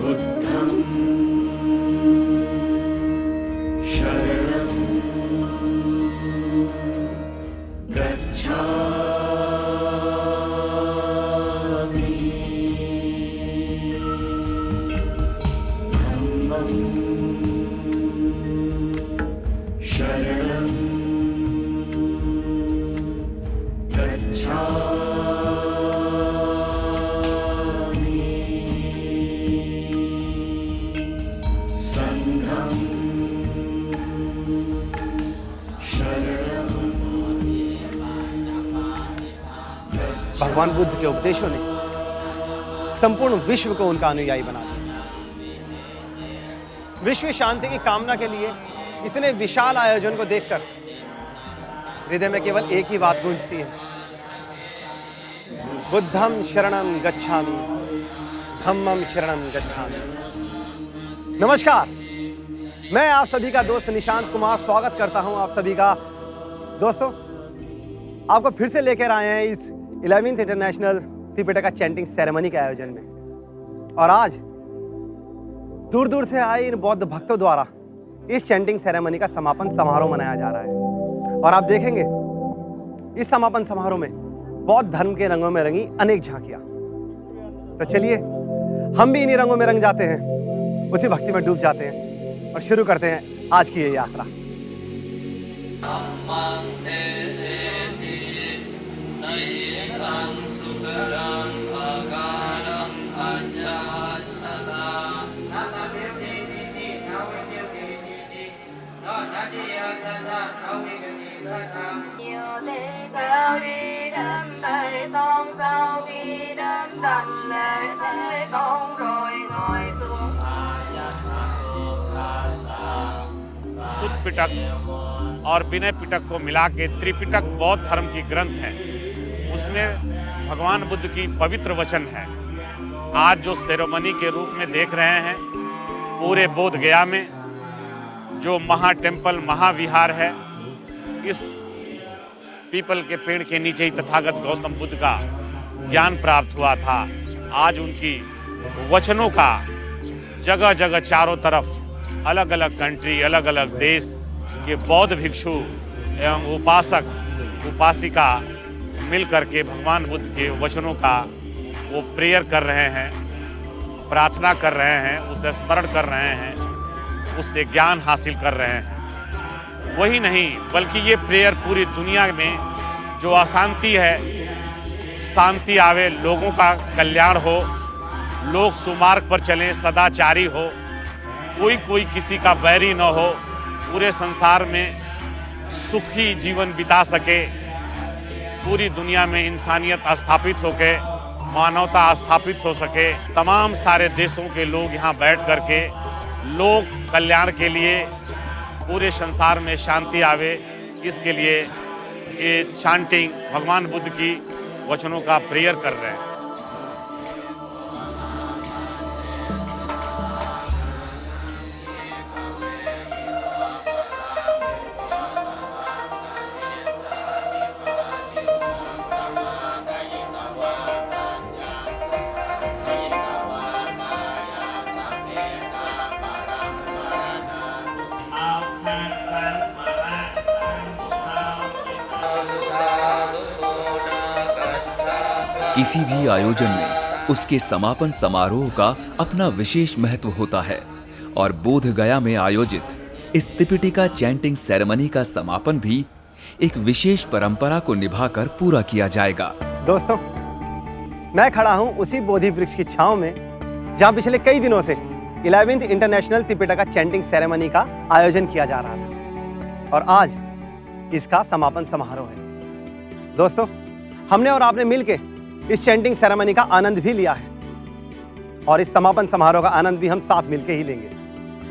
बुद्धं शरणं गच्छामि धम्मं शरणं गच्छामि संघं शरणं भगवान बुद्ध के उपदेशों ने संपूर्ण विश्व को उनका अनुयायी बना दिया। विश्व शांति की कामना के लिए इतने विशाल आयोजन को देखकर हृदय में केवल एक ही बात गूंजती है, बुद्धं शरणं गच्छामि धम्मं शरणं गच्छामि। नमस्कार, मैं आप सभी का दोस्त निशांत कुमार स्वागत करता हूं आप सभी का। दोस्तों, आपको फिर से लेकर आए हैं इस 11th international Tripitaka chanting ceremony के आयोजन में। और आज दूर दूर से आए इन बौद्ध भक्तों द्वारा इस चैंटिंग सेरेमनी का समापन समारोह मनाया जा रहा है। और आप देखेंगे इस समापन समारोह में बौद्ध धर्म के रंगों में रंगी अनेक झांकियां। तो चलिए हम भी इन्हीं रंगों में रंग जाते हैं, उसी भक्ति में डूब जाते हैं और शुरू करते हैं आज की ये यात्रा। शुद्ध पिटक और विनय पिटक को मिला के त्रिपिटक बौद्ध धर्म की ग्रंथ है। उसमें भगवान बुद्ध की पवित्र वचन है। आज जो सेरेमनी के रूप में देख रहे हैं, पूरे बोध गया में जो महा टेम्पल महाविहार है, इस पीपल के पेड़ के नीचे ही तथागत गौतम बुद्ध का ज्ञान प्राप्त हुआ था। आज उनकी वचनों का जगह जगह चारों तरफ अलग अलग कंट्री, अलग अलग देश के बौद्ध भिक्षु एवं उपासक उपासिका मिल करके भगवान बुद्ध के वचनों का वो प्रेयर कर रहे हैं, प्रार्थना कर रहे हैं, उसे स्मरण कर रहे हैं, उससे ज्ञान हासिल कर रहे हैं। वही नहीं बल्कि ये प्रेयर पूरी दुनिया में जो अशांति है, शांति आवे, लोगों का कल्याण हो, लोग सुमार्ग पर चलें, सदाचारी हो, कोई किसी का बैरी न हो, पूरे संसार में सुखी जीवन बिता सके, पूरी दुनिया में इंसानियत स्थापित होके मानवता स्थापित हो सके। तमाम सारे देशों के लोग यहाँ बैठ करके लोक कल्याण के लिए पूरे संसार में शांति आवे, इसके लिए ये चांटिंग भगवान बुद्ध की वचनों का प्रेयर कर रहे हैं। किसी भी आयोजन में उसके समापन समारोह का अपना विशेष महत्व होता है और बोध गया में आयोजित इस त्रिपिटका चैंटिंग सेरेमनी का समापन भी एक विशेष परंपरा को निभाकर पूरा किया जाएगा। दोस्तों, मैं खड़ा हूं उसी बोधि वृक्ष की छांव में जहां पिछले कई दिनों से 11th international Tripitaka chanting ceremony का आयोजन किया जा रहा था और आज इसका समापन समारोह है। दोस्तों, हमने और आपने मिलके इस चैंटिंग सेरेमनी का आनंद भी लिया है और इस समापन समारोह का आनंद भी हम साथ मिलके ही लेंगे।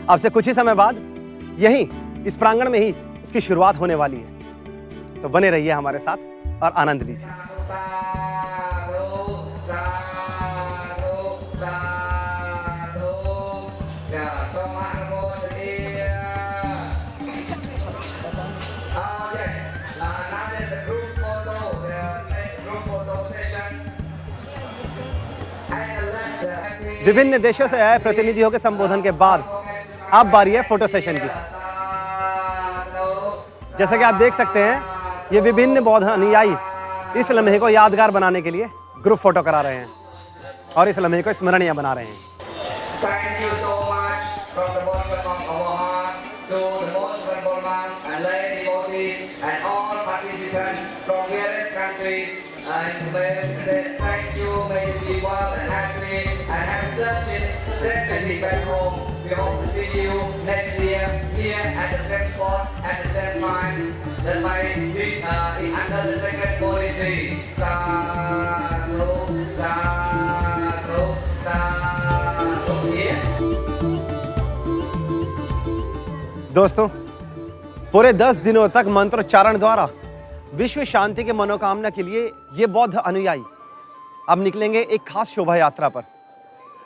अब से कुछ ही समय बाद यहीं इस प्रांगण में ही उसकी शुरुआत होने वाली है, तो बने रहिए हमारे साथ और आनंद लीजिए। विभिन्न देशों से आए प्रतिनिधियों के संबोधन के बाद अब बारी है फोटो सेशन की। जैसा कि आप देख सकते हैं, ये विभिन्न बौद्ध अनुयायी इस लम्हे को यादगार बनाने के लिए ग्रुप फोटो करा रहे हैं और इस लम्हे को स्मरणीय बना रहे हैं। Thank you so much from the bottom of our hearts to the most honorable monks and lay devotees and all participants from various countries. And thank you, may you be well and happy and have safely back home. We hope to see you next year here at the same spot at the same time. That might be under the second holy tree. Sadhu, sadhu, sadhu. Here. दोस्तों, पूरे 10 दिनों तक मंत्रोच्चारण द्वारा विश्व शांति के मनोकामना के लिए ये बौद्ध अनुयायी अब निकलेंगे एक खास शोभा यात्रा पर,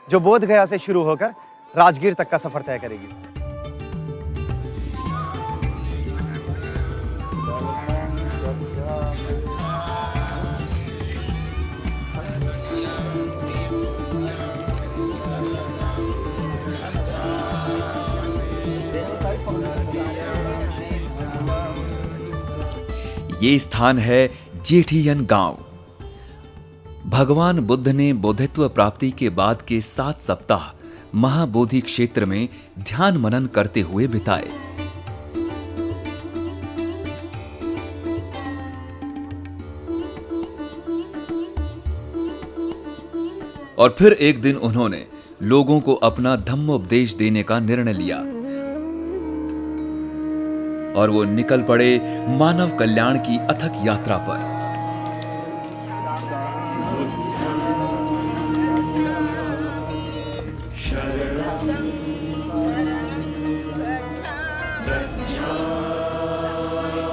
जो बोध गया से शुरू होकर राजगीर तक का सफर तय करेगी। ये स्थान है जेठियन गांव। भगवान बुद्ध ने बोधित्व प्राप्ति के बाद के 7 सप्ताह महाबोधि क्षेत्र में ध्यान मनन करते हुए बिताए। और फिर एक दिन उन्होंने लोगों को अपना धम्मोपदेश देने का निर्णय लिया और वो निकल पड़े मानव कल्याण की अथक यात्रा पर।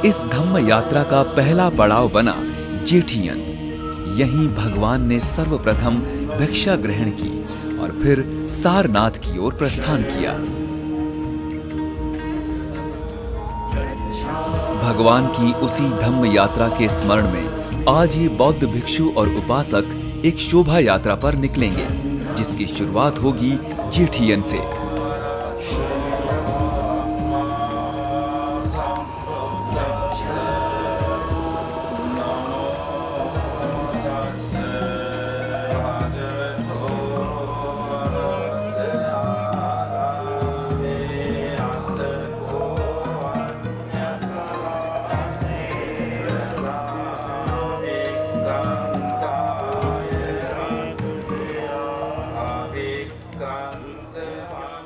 इस धम्म यात्रा का पहला पड़ाव बना जेठियन। यहीं भगवान ने सर्वप्रथम भिक्षा ग्रहण की और फिर सारनाथ की ओर प्रस्थान किया। भगवान की उसी धम्म यात्रा के स्मरण में आज ये बौद्ध भिक्षु और उपासक एक शोभा यात्रा पर निकलेंगे, जिसकी शुरुआत होगी जेठियन से।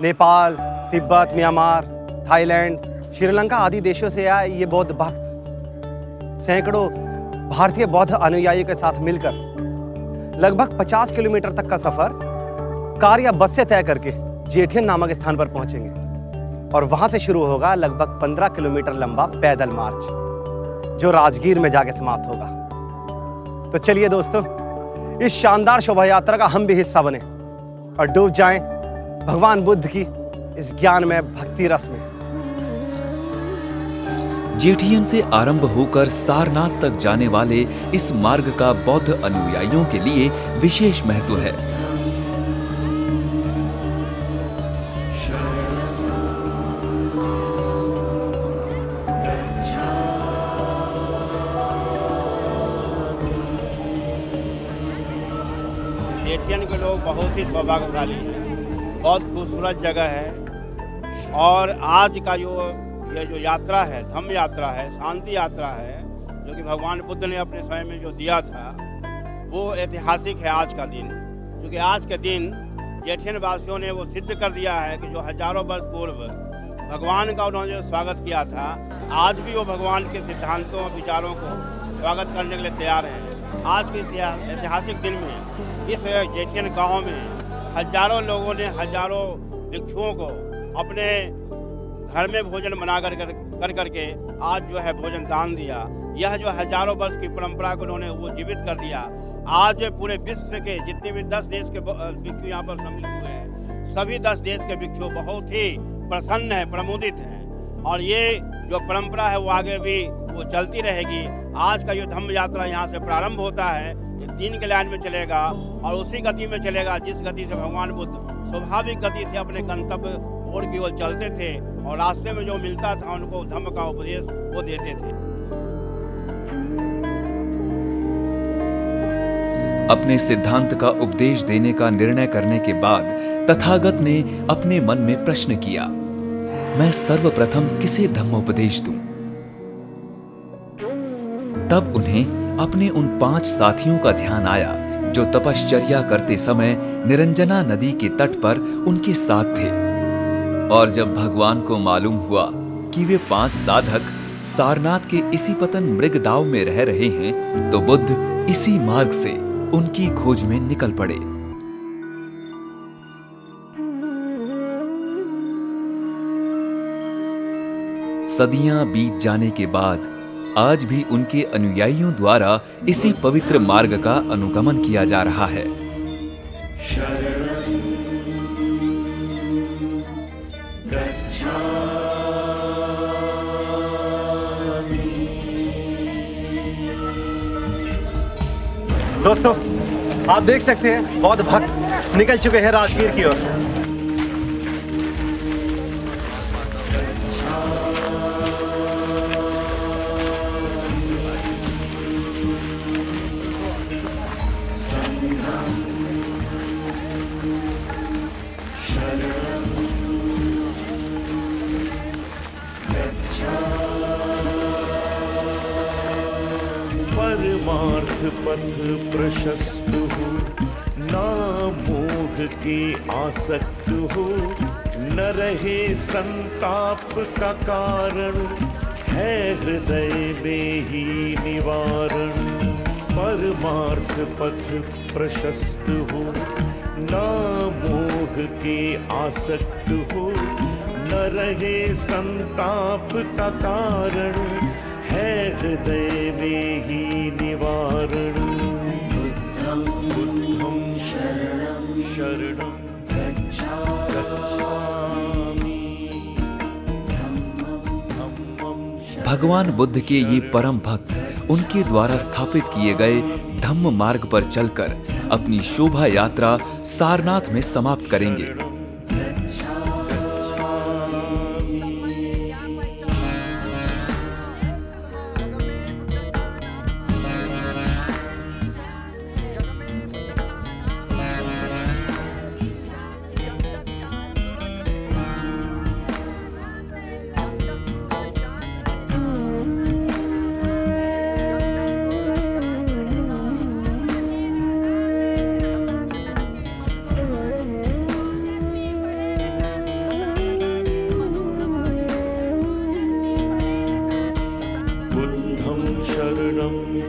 नेपाल, तिब्बत, म्यांमार, थाईलैंड, श्रीलंका आदि देशों से आए ये बौद्ध भक्त सैकड़ों भारतीय बौद्ध अनुयायियों के साथ मिलकर लगभग 50 किलोमीटर तक का सफर कार या बस से तय करके जेठियन नामक स्थान पर पहुंचेंगे और वहां से शुरू होगा लगभग 15 किलोमीटर लंबा पैदल मार्च, जो राजगीर में जाके समाप्त होगा। तो चलिए दोस्तों, इस शानदार शोभा यात्रा का हम भी हिस्सा बने और डूब जाएं भगवान बुद्ध की इस ज्ञान में भक्ति रस में। जेठियन से आरंभ होकर सारनाथ तक जाने वाले इस मार्ग का बौद्ध अनुयायियों के लिए विशेष महत्व है। जेठियन के लोग बहुत ही सौभाग्यशाली हैं। बहुत खूबसूरत जगह है और आज का ये जो यात्रा है, धम्म यात्रा है, शांति यात्रा है, जो कि भगवान बुद्ध ने अपने समय में जो दिया था, वो ऐतिहासिक है आज का दिन। क्योंकि आज के दिन जेठियन वासियों ने वो सिद्ध कर दिया है कि जो हजारों वर्ष पूर्व भगवान का उन्होंने जो स्वागत किया था, आज भी वो भगवान के सिद्धांतों और विचारों को स्वागत करने के लिए तैयार हैं। आज के ऐतिहासिक दिन में इस जेठियन गाँव में हजारों लोगों ने हजारों भिक्षुओं को अपने घर में भोजन बना कर करके आज जो है भोजन दान दिया। यह जो हजारों वर्ष की परंपरा को उन्होंने वो जीवित कर दिया। आज पूरे विश्व के जितने भी 10 देश के भिक्षु यहाँ पर सम्मिलित हुए हैं, सभी 10 देश के भिक्षु बहुत ही प्रसन्न हैं, प्रमोदित हैं और ये जो परंपरा है वो आगे भी वो चलती रहेगी। आज का जो धम्म यात्रा यहाँ से प्रारंभ होता है, तीन के लाइन में चलेगा और उसी गति में चलेगा जिस गति से भगवान बुद्ध स्वाभाविक गति से अपने गंतव्य ओर की ओर चलते थे और रास्ते में जो मिलता था उनको धम्म का उपदेश वो देते थे। अपने सिद्धांत का उपदेश देने का निर्णय करने के बाद तथागत ने अपने मन में प्रश्न किया, मैं सर्वप्रथम किसे धम्मोपदेश दूं? तब उन्हें अपने उन 5 साथियों का ध्यान आया जो तपश्चर्या करते समय निरंजना नदी के तट पर उनके साथ थे। और जब भगवान को मालूम हुआ कि वे 5 साधक सारनाथ के इसी पतन मृगदाव में रह रहे हैं, तो बुद्ध इसी मार्ग से उनकी खोज में निकल पड़े। सदियां बीत जाने के बाद आज भी उनके अनुयायियों द्वारा इसी पवित्र मार्ग का अनुगमन किया जा रहा है। शरणं गच्छामि। दोस्तों, आप देख सकते हैं बौद्ध भक्त निकल चुके हैं राजगीर की ओर। परमार्थ पथ प्रशस्त हो, ना मोह के आसक्त हो, न रहे संताप का कारण, है हृदय में ही निवारण। परमार्थ पथ प्रशस्त हो, ना मोह के आसक्त हो, न रहे संताप का कारण, है हृदय में ही निवारण। बुद्धं बुद्धं शरणं शरणं गच्छामि। भगवान बुद्ध के ये परम भक्त उनके द्वारा स्थापित किए गए धम्म मार्ग पर चलकर अपनी शोभा यात्रा सारनाथ में समाप्त करेंगे।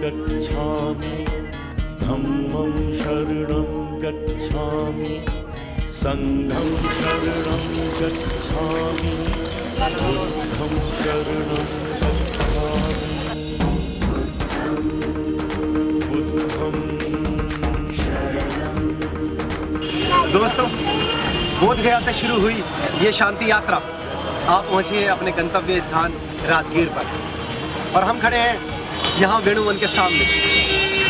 गच्छामि, धम्मं शरणं गच्छामि, संघं शरणं गच्छामि, बुद्धं शरणं गच्छामि, बुद्धं शरणं। दोस्तों, बोध गया से शुरू हुई ये शांति यात्रा आप पहुंचे अपने गंतव्य स्थान राजगीर पर और हम खड़े हैं यहाँ वेणुवन के सामने।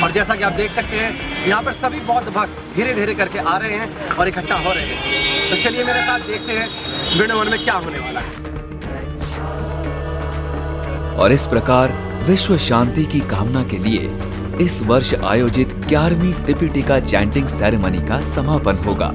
और जैसा कि आप देख सकते हैं यहाँ पर सभी बौद्ध भक्त धीरे धीरे करके आ रहे हैं और इकट्ठा हो रहे हैं। तो चलिए मेरे साथ देखते हैं वेणुवन में क्या होने वाला है। और इस प्रकार विश्व शांति की कामना के लिए इस वर्ष आयोजित 11वीं त्रिपिटिका चैंटिंग सेरेमनी का समापन होगा।